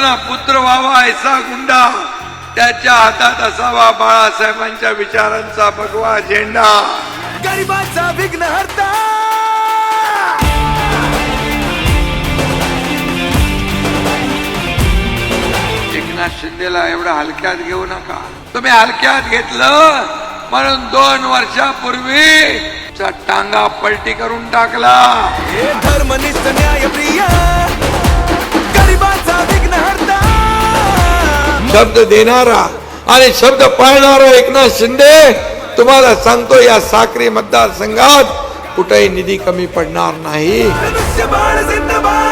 ना पुत्र व्हावा ऐसा गुंडा, त्याच्या हातात असावा बाळासाहेबांच्या विचारांचा भगवा झेंडा. गरिबांचा विघ्नहर्ता एकनाथ शिंदेला एवढं हलक्यात घेऊ नका. तुम्ही हलक्यात घेतलं म्हणून 2 वर्षापूर्वी टांगा पलटी करून टाकला. हे धर्मनिष्ठ न्यायप्रिय गरिबांचा विघ्नहर्ता. शब्द देणारा आणि शब्द पाळणारा एकनाथ शिंदे, तुम्हाला सांगतो या साक्री मतदारसंघात कुठेही निधी कमी पडणार नाही. धनुष्यबाण जिंदाबाद.